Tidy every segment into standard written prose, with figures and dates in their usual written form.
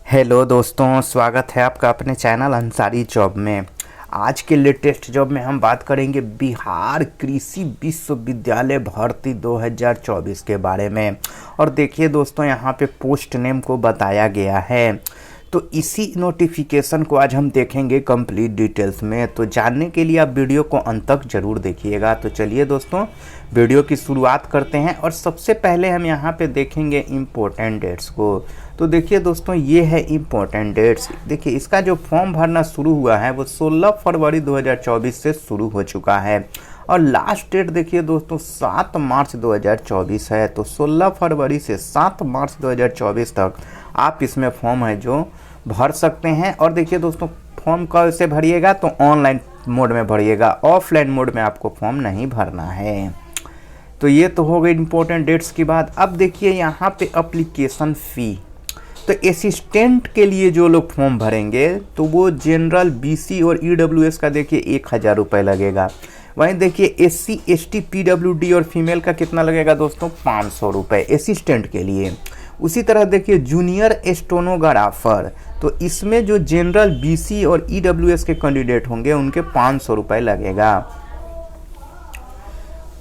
Hello दोस्तों, स्वागत है आपका अपने चैनल अंसारी जॉब में। आज के लेटेस्ट जॉब में हम बात करेंगे बिहार कृषि विश्वविद्यालय भर्ती 2024 के बारे में। और देखिए दोस्तों, यहाँ पे पोस्ट नेम को बताया गया है, तो इसी नोटिफिकेशन को आज हम देखेंगे कंप्लीट डिटेल्स में। तो जानने के लिए आप वीडियो को अंत तक जरूर देखिएगा। तो चलिए दोस्तों, वीडियो की शुरुआत करते हैं। और सबसे पहले हम यहाँ पे देखेंगे इम्पोर्टेंट डेट्स को। तो देखिए दोस्तों, ये है इम्पोर्टेंट डेट्स। देखिए, इसका जो फॉर्म भरना शुरू हुआ है वो 16 फरवरी 2024 से शुरू हो चुका है। और लास्ट डेट देखिए दोस्तों 7 मार्च 2024 है। तो 16 फरवरी से 7 मार्च 2024 तक आप इसमें फॉर्म है जो भर सकते हैं। और देखिए दोस्तों, फॉर्म कैसे भरिएगा, तो ऑनलाइन मोड में भरिएगा, ऑफलाइन मोड में आपको फॉर्म नहीं भरना है। तो ये तो हो गई इम्पोर्टेंट डेट्स की बात। अब देखिए यहाँ पे एप्लीकेशन फ़ी। तो असिस्टेंट के लिए जो लोग फॉर्म भरेंगे तो वो जनरल, बीसी और ईडब्ल्यूएस का देखिए 1000 रुपये लगेगा। वहीं देखिए एससी, एसटी, पीडब्ल्यूडी और फीमेल का कितना लगेगा दोस्तों, 500 रुपये असिस्टेंट के लिए। उसी तरह देखिए जूनियर स्टेनोग्राफर, तो इसमें जो जनरल, बीसी और ईडब्ल्यूएस के कैंडिडेट होंगे उनके 500 रुपये लगेगा।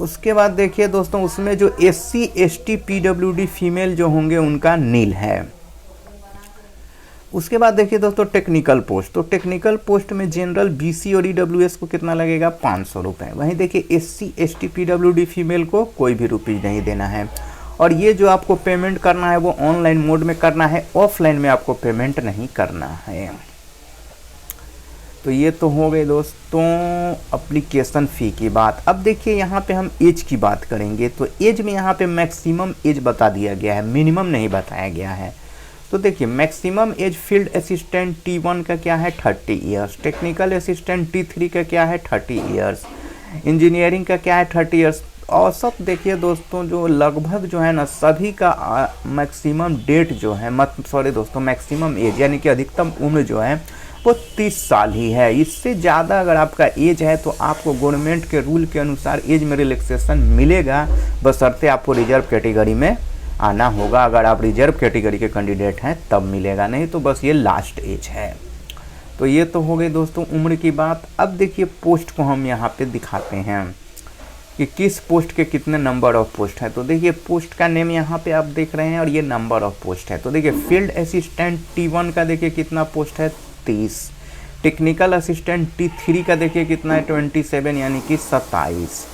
उसके बाद देखिए दोस्तों, उसमें जो एससी, एसटी, पीडब्ल्यूडी फीमेल जो होंगे उनका नील है। उसके बाद देखिए दोस्तों टेक्निकल पोस्ट, तो टेक्निकल पोस्ट में जनरल, बीसी और ईडब्ल्यूएस को कितना लगेगा, 500 रुपये। वहीं देखिए एससी, एसटी, पीडब्ल्यूडी फीमेल को कोई भी रुपये नहीं देना है। और ये जो आपको पेमेंट करना है वो ऑनलाइन मोड में करना है, ऑफलाइन में आपको पेमेंट नहीं करना है। तो ये तो हो गई दोस्तों एप्लीकेशन फ़ी की बात। अब देखिए यहाँ पे हम एज की बात करेंगे। तो एज में यहाँ पे मैक्सिमम एज बता दिया गया है, मिनिमम नहीं बताया गया है। तो देखिए maximum age field assistant T1 का क्या है, 30 ईयर्स। टेक्निकल असिस्टेंट T3 का क्या है, 30 ईयर्स। इंजीनियरिंग का क्या है, 30 ईयर्स। औसत देखिए दोस्तों, जो लगभग जो है ना सभी का मैक्सिमम डेट जो है, मैक्सिमम एज यानी कि अधिकतम उम्र जो है वो 30 साल ही है। इससे ज़्यादा अगर आपका एज है तो आपको गवर्नमेंट के रूल के अनुसार एज में रिलैक्सेशन मिलेगा, बशर्ते आपको रिजर्व कैटेगरी में आना होगा। अगर आप रिजर्व कैटेगरी के कैंडिडेट हैं तब मिलेगा, नहीं तो बस ये लास्ट एज है। तो ये तो हो गई दोस्तों उम्र की बात। अब देखिए पोस्ट को हम यहाँ पे दिखाते हैं कि किस पोस्ट के कितने नंबर ऑफ पोस्ट है। तो देखिए पोस्ट का नेम यहाँ पे आप देख रहे हैं और ये नंबर ऑफ पोस्ट है। तो देखिए फील्ड असिस्टेंट T1 का देखिए कितना पोस्ट है, 30। टेक्निकल असिस्टेंट T3 का देखिए कितना है, 27 यानी कि 27।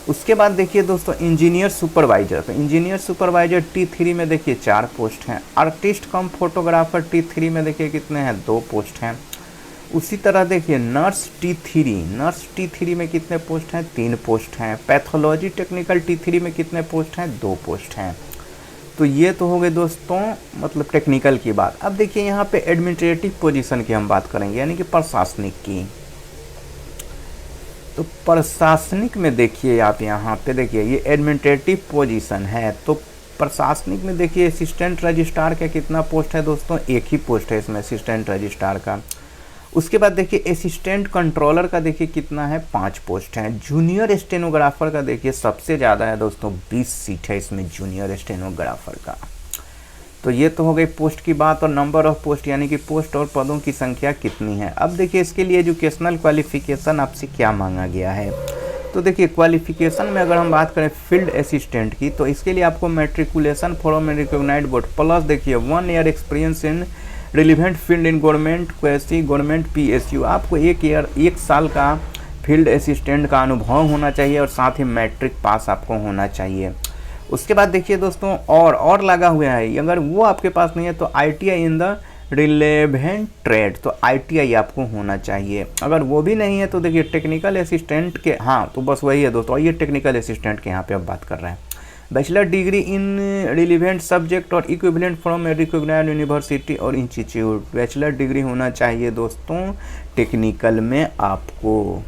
उसके बाद देखिए दोस्तों इंजीनियर सुपरवाइजर, तो इंजीनियर सुपरवाइजर T3 में देखिए 4 पोस्ट हैं। आर्टिस्ट कम फोटोग्राफर T3 में देखिए कितने हैं, 2 पोस्ट हैं। उसी तरह देखिए नर्स T3 में कितने पोस्ट हैं, 3 पोस्ट हैं। पैथोलॉजी टेक्निकल T3 में कितने पोस्ट हैं, 2 पोस्ट हैं। तो ये तो हो गए दोस्तों मतलब टेक्निकल की बात। अब देखिए यहाँ पे एडमिनिस्ट्रेटिव पोजीशन की हम बात करेंगे, यानी कि प्रशासनिक की। तो प्रशासनिक में देखिए आप यहाँ पे देखिए ये एडमिनिस्ट्रेटिव पोजीशन है। तो प्रशासनिक में देखिए असिस्टेंट रजिस्ट्रार का कितना पोस्ट है दोस्तों, 1 ही पोस्ट है इसमें असिस्टेंट रजिस्ट्रार का। उसके बाद देखिए असिस्टेंट कंट्रोलर का देखिए कितना है, 5 पोस्ट हैं। जूनियर स्टेनोग्राफर का देखिए सबसे ज़्यादा है दोस्तों, 20 सीट है इसमें जूनियर स्टेनोग्राफर का। तो ये तो हो गई पोस्ट की बात। और नंबर ऑफ पोस्ट यानी कि पोस्ट और पदों की संख्या कितनी है। अब देखिए इसके लिए एजुकेशनल क्वालिफिकेशन आपसे क्या मांगा गया है। तो देखिए क्वालिफिकेशन में अगर हम बात करें फील्ड असिस्टेंट की, तो इसके लिए आपको matriculation from recognised board plus देखिए 1 year experience in relevant field in government, quasi government PSU। आपको 1 साल का फील्ड असिस्टेंट का अनुभव होना चाहिए और साथ ही मैट्रिक पास आपको होना चाहिए। उसके बाद देखिए दोस्तों और लगा हुआ है, अगर वो आपके पास नहीं है तो ITI in the relevant trade, तो ITI आपको होना चाहिए। अगर वो भी नहीं है तो देखिए टेक्निकल असिस्टेंट के, हाँ तो बस वही है दोस्तों, ये टेक्निकल असिस्टेंट के यहाँ पे अब बात कर रहे हैं। Bachelor degree in relevant subject और equivalent from a recognised university और इंस्टीट्यूट, बैचलर डिग्री होना चाहिए दोस्तों टेक्निकल में आपको।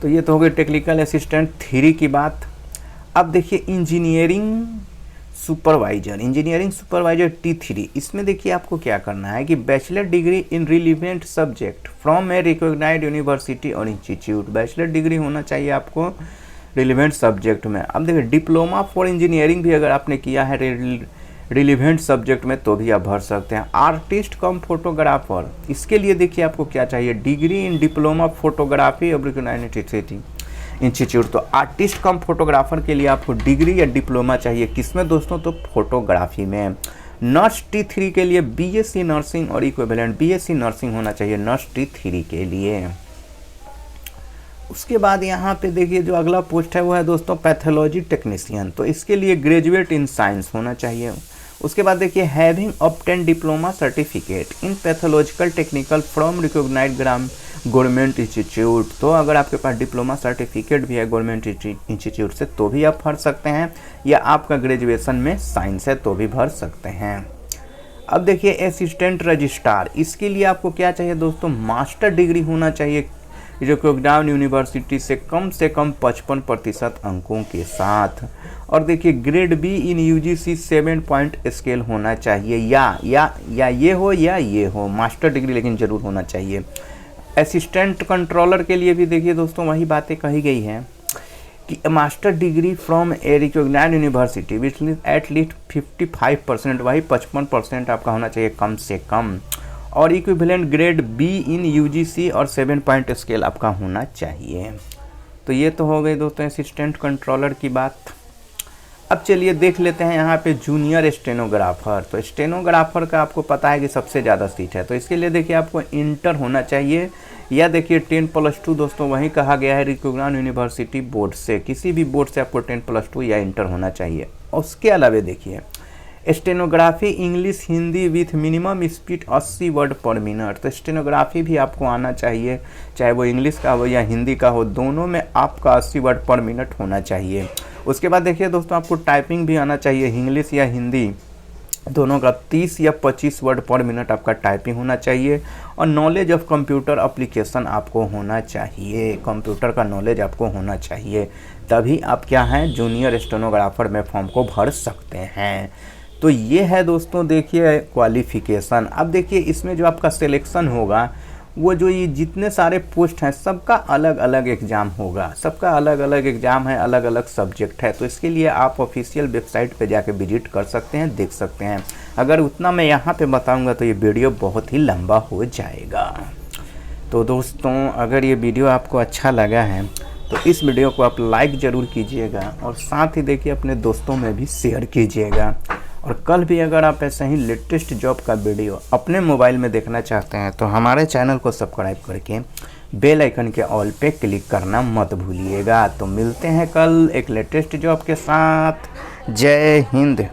तो ये तो हो गई टेक्निकल असिस्टेंट 3 की बात। अब देखिए इंजीनियरिंग सुपरवाइजर T3, इसमें देखिए आपको क्या करना है कि bachelor degree in relevant subject from a recognised university और इंस्टीट्यूट, बैचलर डिग्री होना चाहिए आपको रिलीवेंट सब्जेक्ट में। अब देखिए डिप्लोमा फॉर इंजीनियरिंग भी अगर आपने किया है रिलीवेंट सब्जेक्ट में तो भी आप भर सकते हैं। आर्टिस्ट कम फोटोग्राफर, इसके लिए देखिए आपको क्या चाहिए, degree in diploma photography of recognised institute. तो आर्टिस्ट कम फोटोग्राफर के लिए आपको डिग्री या डिप्लोमा चाहिए, किसमें दोस्तों, तो फोटोग्राफी में। नर्स T3 के लिए BSc नर्सिंग और इक्विवेलेंट BSc नर्सिंग होना चाहिए नर्स T3 के लिए। उसके बाद यहाँ पे देखिए जो अगला पोस्ट है वो है दोस्तों पैथोलॉजी टेक्नीशियन, तो इसके लिए ग्रेजुएट इन साइंस होना चाहिए। उसके बाद देखिए having obtain diploma certificate in pathological technical from recognised government institute, तो अगर आपके पास डिप्लोमा सर्टिफिकेट भी है गवर्नमेंट इंस्टीट्यूट से तो भी आप भर सकते हैं, या आपका ग्रेजुएशन में साइंस है तो भी भर सकते हैं। अब देखिए असिस्टेंट रजिस्ट्रार, इसके लिए आपको क्या चाहिए दोस्तों, मास्टर डिग्री होना चाहिए रिकॉग्नाइज्ड यूनिवर्सिटी से कम 55% अंकों के साथ। और देखिए grade be in UGC 7 point scale होना चाहिए, या ये हो या ये हो, मास्टर डिग्री लेकिन ज़रूर होना चाहिए। असिस्टेंट कंट्रोलर के लिए भी देखिए दोस्तों वही बातें कही गई हैं कि master degree from a recognised university which at least 55%, वही 55% आपका होना चाहिए कम से कम। और equivalent grade be in UGC और 7 पॉइंट स्केल आपका होना चाहिए। तो ये तो हो गई दोस्तों असिस्टेंट कंट्रोलर की बात। अब चलिए देख लेते हैं यहाँ पे जूनियर स्टेनोग्राफर। तो स्टेनोग्राफर का आपको पता है कि सबसे ज़्यादा सीट है, तो इसके लिए देखिए आपको इंटर होना चाहिए, या देखिए 10+2 दोस्तों वही कहा गया है रिकॉग्नाइज्ड यूनिवर्सिटी बोर्ड से, किसी भी बोर्ड से आपको 10+2 या इंटर होना चाहिए। उसके अलावा देखिए stenography English Hindi with minimum speed 80 word पर मिनट, तो स्टेनोग्राफी भी आपको आना चाहिए, चाहे वो इंग्लिश का हो या हिंदी का हो, दोनों में आपका 80 वर्ड पर मिनट होना चाहिए। उसके बाद देखिए दोस्तों आपको टाइपिंग भी आना चाहिए, इंग्लिश या हिंदी दोनों का 30 या 25 वर्ड पर मिनट आपका टाइपिंग होना चाहिए। और नॉलेज ऑफ कंप्यूटर एप्लीकेशन आपको होना चाहिए, कंप्यूटर का नॉलेज आपको होना चाहिए, तभी आप क्या हैं जूनियर स्टेनोग्राफर में फॉर्म को भर सकते हैं। तो ये है दोस्तों देखिए क्वालिफ़िकेशन। अब देखिए इसमें जो आपका सिलेक्शन होगा वो जो ये जितने सारे पोस्ट हैं सबका अलग अलग एग्ज़ाम होगा, सबका अलग अलग एग्ज़ाम है, अलग अलग सब्जेक्ट है। तो इसके लिए आप ऑफिशियल वेबसाइट पे जाके विजिट कर सकते हैं, देख सकते हैं। अगर उतना मैं यहाँ पे बताऊँगा तो ये वीडियो बहुत ही लंबा हो जाएगा। तो दोस्तों अगर ये वीडियो आपको अच्छा लगा है तो इस वीडियो को आप लाइक ज़रूर कीजिएगा, और साथ ही देखिए अपने दोस्तों में भी शेयर कीजिएगा। और कल भी अगर आप ऐसे ही लेटेस्ट जॉब का वीडियो अपने मोबाइल में देखना चाहते हैं तो हमारे चैनल को सब्सक्राइब करके बेल आइकन के ऑल पे क्लिक करना मत भूलिएगा। तो मिलते हैं कल एक लेटेस्ट जॉब के साथ। जय हिंद।